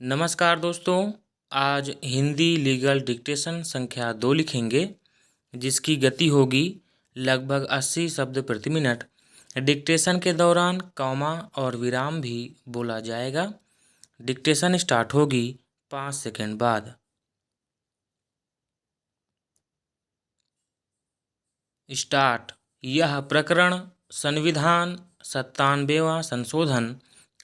नमस्कार दोस्तों। आज हिंदी लीगल डिक्टेशन संख्या 2 लिखेंगे, जिसकी गति होगी लगभग 80 शब्द प्रति मिनट। डिक्टेशन के दौरान कॉमा और विराम भी बोला जाएगा। डिक्टेशन स्टार्ट होगी 5 सेकंड बाद। स्टार्ट। यह प्रकरण संविधान 97वां संशोधन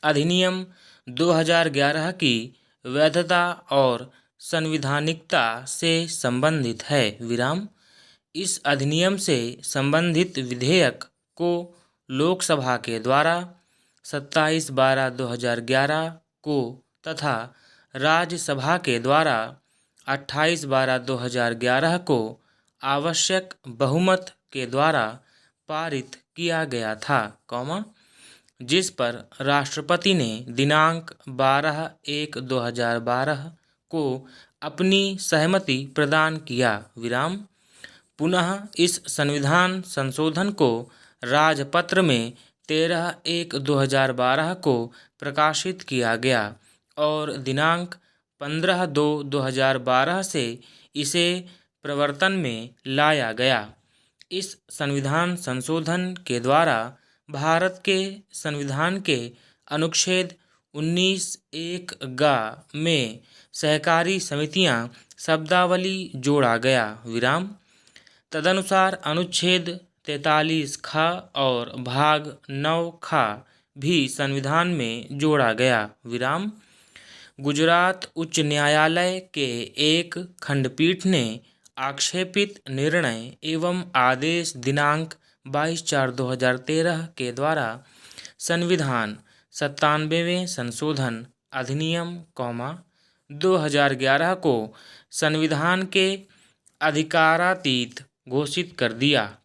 अधिनियम 2011 की वैधता और संवैधानिकता से संबंधित है। विराम। इस अधिनियम से संबंधित विधेयक को लोकसभा के द्वारा 27/12/2011 को तथा राज्यसभा के द्वारा 28/12/2011 को आवश्यक बहुमत के द्वारा पारित किया गया था, जिस पर राष्ट्रपति ने दिनांक 12/1/2012 को अपनी सहमति प्रदान किया। विराम। पुनः इस संविधान संशोधन को राजपत्र में 13/1/2012 को प्रकाशित किया गया और दिनांक 15/2/2012 से इसे प्रवर्तन में लाया गया। इस संविधान संशोधन के द्वारा भारत के संविधान के अनुच्छेद 19(1)(ग) में सहकारी समितियां शब्दावली जोड़ा गया। विराम। तदनुसार अनुच्छेद 43(ख) और भाग 9(ख) भी संविधान में जोड़ा गया। विराम। गुजरात उच्च न्यायालय के एक खंडपीठ ने आक्षेपित निर्णय एवं आदेश दिनांक 22/4/2013 के द्वारा संविधान 97वें संशोधन अधिनियम 2011 को संविधान के अधिकारातीत घोषित कर दिया,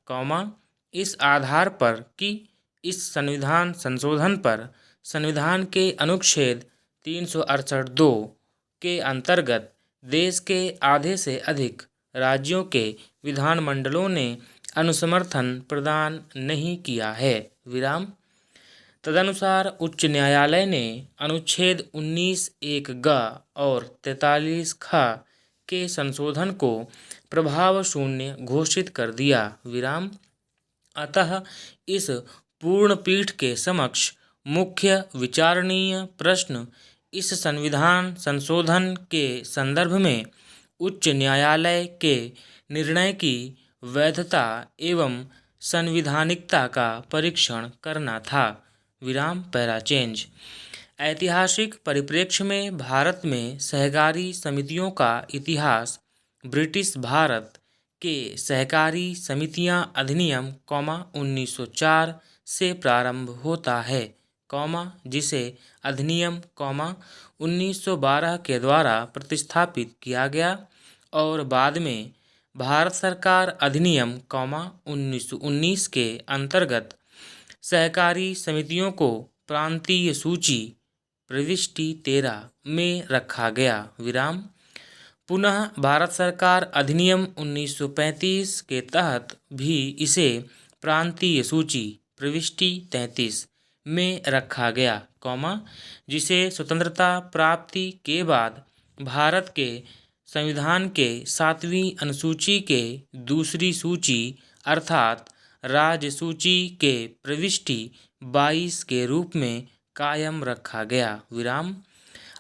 इस आधार पर कि इस संविधान संशोधन पर संविधान के अनुच्छेद 368(2) के अंतर्गत देश के आधे से अधिक राज्यों के विधानमंडलों ने अनुसमर्थन प्रदान नहीं किया है। विराम। तदनुसार उच्च न्यायालय ने अनुच्छेद 19(1)(ग) और 43(ख) के संशोधन को प्रभाव शून्य घोषित कर दिया। विराम। अतः इस पूर्ण पीठ के समक्ष मुख्य विचारणीय प्रश्न इस संविधान संशोधन के संदर्भ में उच्च न्यायालय के निर्णय की वैधता एवं संवैधानिकता का परीक्षण करना था। विराम। Para change. ऐतिहासिक परिप्रेक्ष्य में भारत में सहकारी समितियों का इतिहास ब्रिटिश भारत के सहकारी समितियां अधिनियम 1904 से प्रारंभ होता है, जिसे अधिनियम 1912 के द्वारा प्रतिस्थापित किया गया और बाद में भारत सरकार अधिनियम 1919 के अंतर्गत सहकारी समितियों को प्रांतीय सूची प्रविष्टि 13 में रखा गया। विराम। पुनः भारत सरकार अधिनियम 1935 के तहत भी इसे प्रांतीय सूची प्रविष्टि 33 में रखा गया, जिसे स्वतंत्रता प्राप्ति के बाद भारत के संविधान के 7वीं अनुसूची के दूसरी सूची अर्थात राज्य सूची के प्रविष्टि 22 के रूप में कायम रखा गया। विराम।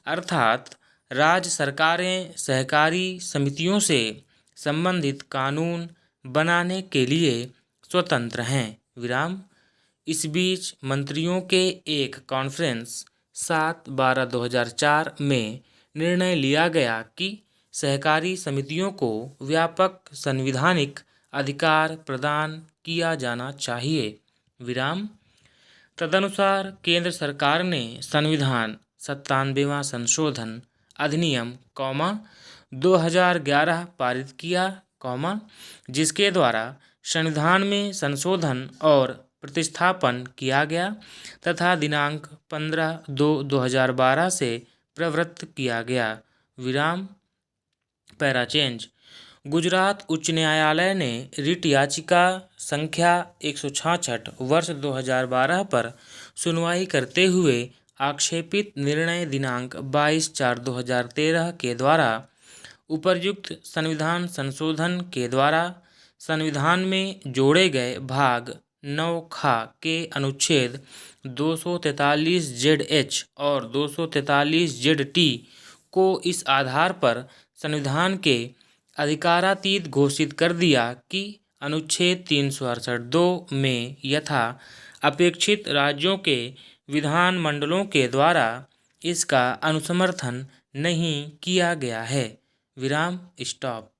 अर्थात राज्य सरकारें सहकारी समितियों से संबंधित कानून बनाने के लिए स्वतंत्र हैं। विराम। इस बीच मंत्रियों के एक कॉन्फ्रेंस 7/12/2004 में निर्णय लिया गया कि सहकारी समितियों को व्यापक संवैधानिक अधिकार प्रदान किया जाना चाहिए। विराम। तदनुसार केंद्र सरकार ने संविधान 97वां संशोधन अधिनियम 2011 पारित किया, जिसके द्वारा संविधान में संशोधन और प्रतिस्थापन किया गया तथा दिनांक 15/2/2012 से प्रवृत्त किया गया। विराम। Para change. गुजरात उच्च न्यायालय ने रिट याचिका संख्या 166 वर्ष 2012 पर सुनवाई करते हुए आक्षेपित निर्णय दिनांक 22/4/2013 के द्वारा उपर्युक्त संविधान संशोधन के द्वारा संविधान में जोड़े गए भाग 9 खा के अनुच्छेद 243 ZH और 243 ZT को इस आधार पर संविधान के अधिकारातीत घोषित कर दिया कि अनुच्छेद 368(2) में यथा अपेक्षित राज्यों के विधानमंडलों के द्वारा इसका अनुसमर्थन नहीं किया गया है। विराम स्टॉप।